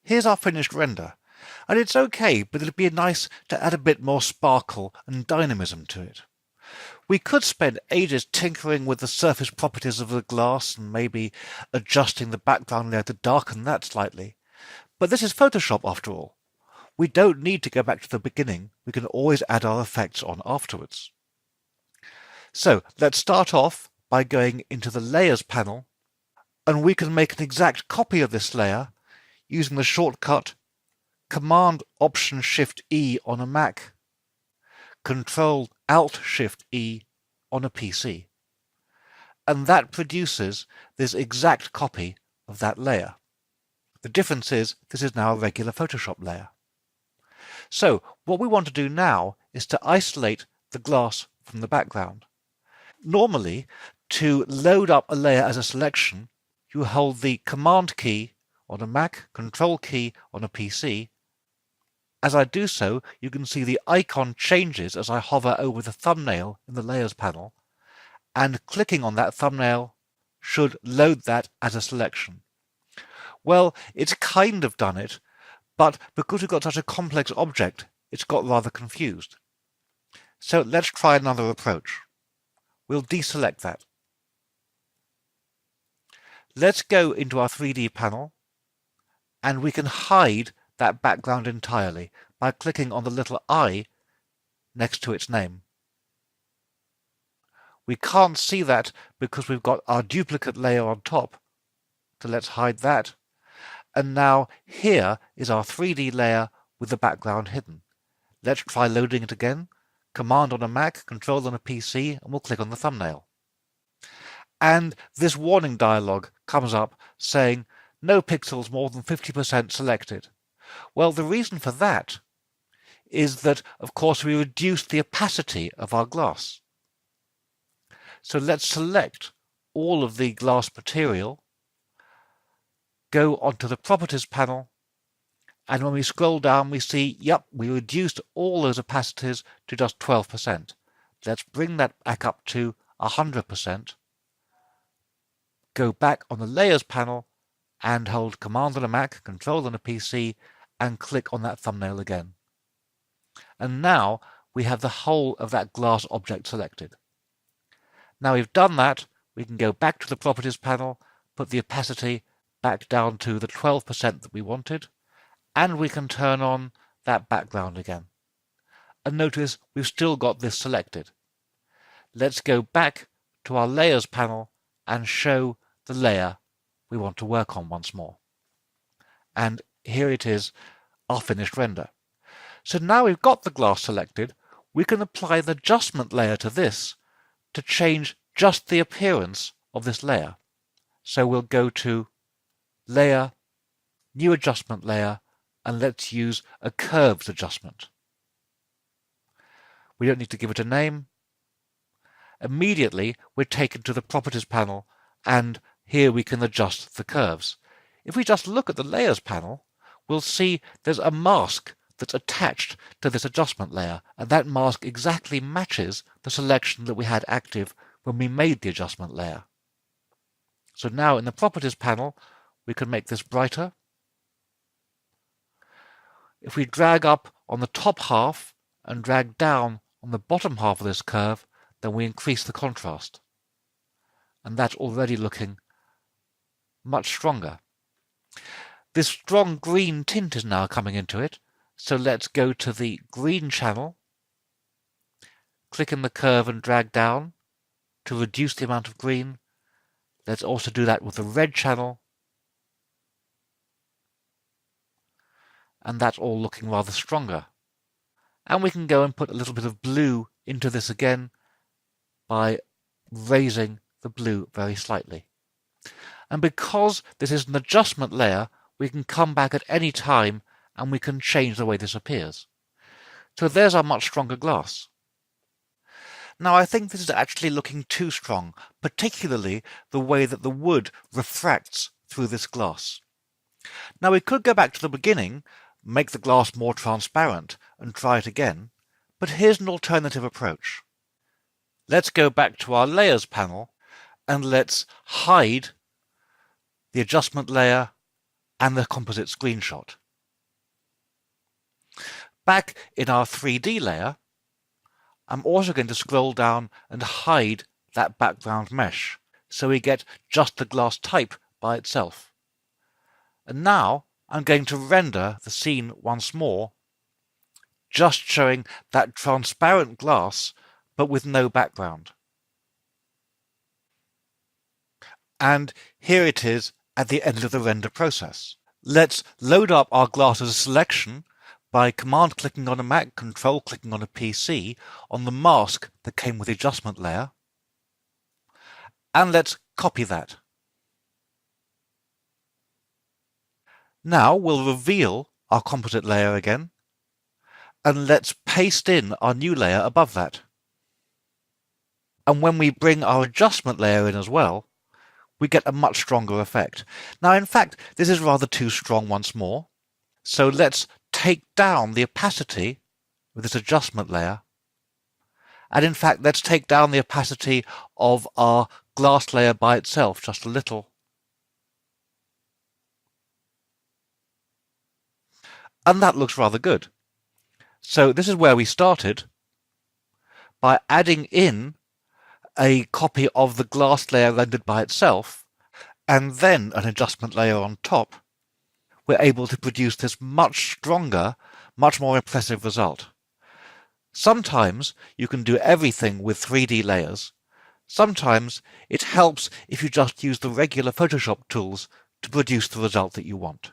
Here's our finished render, and it's okay, but it'd be nice to add a bit more sparkle and dynamism to it. We could spend ages tinkering with the surface properties of the glass and maybe adjusting the background layer to darken that slightly. But this is Photoshop after all. We don't need to go back to the beginning. We can always add our effects on afterwards. So let's start off by going into the Layers panel, and we can make an exact copy of this layer using the shortcut Command-Option-Shift-E on a Mac, Control-Alt-Shift-E on a PC. And that produces this exact copy of that layer. The difference is this is now a regular Photoshop layer. So what we want to do now is to isolate the glass from the background. Normally, to load up a layer as a selection, you hold the Command key on a Mac, Control key on a PC. As I do so, you can see the icon changes as I hover over the thumbnail in the Layers panel, and clicking on that thumbnail should load that as a selection. Well, it's kind of done it, but because we've got such a complex object, it's got rather confused. So let's try another approach. We'll deselect that. Let's go into our 3D panel, and we can hide that background entirely by clicking on the little eye next to its name. We can't see that because we've got our duplicate layer on top, so let's hide that. And now here is our 3D layer with the background hidden. Let's try loading it again. Command on a Mac, Control on a PC, and we'll click on the thumbnail. And this warning dialog comes up saying, no pixels more than 50% selected. Well, the reason for that is that, of course, we reduced the opacity of our glass. So let's select all of the glass material, go onto the Properties panel, and when we scroll down we see, yep, we reduced all those opacities to just 12%. Let's bring that back up to 100%. Go back on the Layers panel and hold Command on a Mac, Control on a PC, and click on that thumbnail again. And now we have the whole of that glass object selected. Now we've done that, we can go back to the Properties panel, put the opacity back down to the 12% that we wanted, and we can turn on that background again. And notice we've still got this selected. Let's go back to our Layers panel and show the layer we want to work on once more. And here it is, our finished render. So now we've got the glass selected, we can apply the adjustment layer to this to change just the appearance of this layer. So we'll go to Layer, New Adjustment Layer, and let's use a Curves adjustment. We don't need to give it a name. Immediately we're taken to the Properties panel, and here we can adjust the curves. If we just look at the Layers panel, we'll see there's a mask that's attached to this adjustment layer, and that mask exactly matches the selection that we had active when we made the adjustment layer. So now in the Properties panel, we can make this brighter. If we drag up on the top half and drag down on the bottom half of this curve, then we increase the contrast. And that's already looking much stronger. This strong green tint is now coming into it, so let's go to the green channel, click in the curve and drag down to reduce the amount of green. Let's also do that with the red channel, and that's all looking rather stronger. And we can go and put a little bit of blue into this again by raising the blue very slightly. And because this is an adjustment layer, we can come back at any time and we can change the way this appears. So there's our much stronger glass. Now I think this is actually looking too strong, particularly the way that the wood refracts through this glass. Now we could go back to the beginning, make the glass more transparent and try it again, but here's an alternative approach. Let's go back to our Layers panel and let's hide the adjustment layer and the composite screenshot. Back in our 3D layer, I'm also going to scroll down and hide that background mesh, so we get just the glass type by itself. And now I'm going to render the scene once more, just showing that transparent glass, but with no background. And here it is at the end of the render process. Let's load up our glass as a selection by command-clicking on a Mac, control-clicking on a PC on the mask that came with the adjustment layer. And let's copy that. Now we'll reveal our composite layer again, and let's paste in our new layer above that. And when we bring our adjustment layer in as well, we get a much stronger effect. Now, in fact, this is rather too strong once more. So let's take down the opacity with this adjustment layer. And in fact, let's take down the opacity of our glass layer by itself just a little. And that looks rather good. So this is where we started, by adding in a copy of the glass layer rendered by itself, and then an adjustment layer on top. We're able to produce this much stronger, much more impressive result. Sometimes you can do everything with 3D layers. Sometimes it helps if you just use the regular Photoshop tools to produce the result that you want.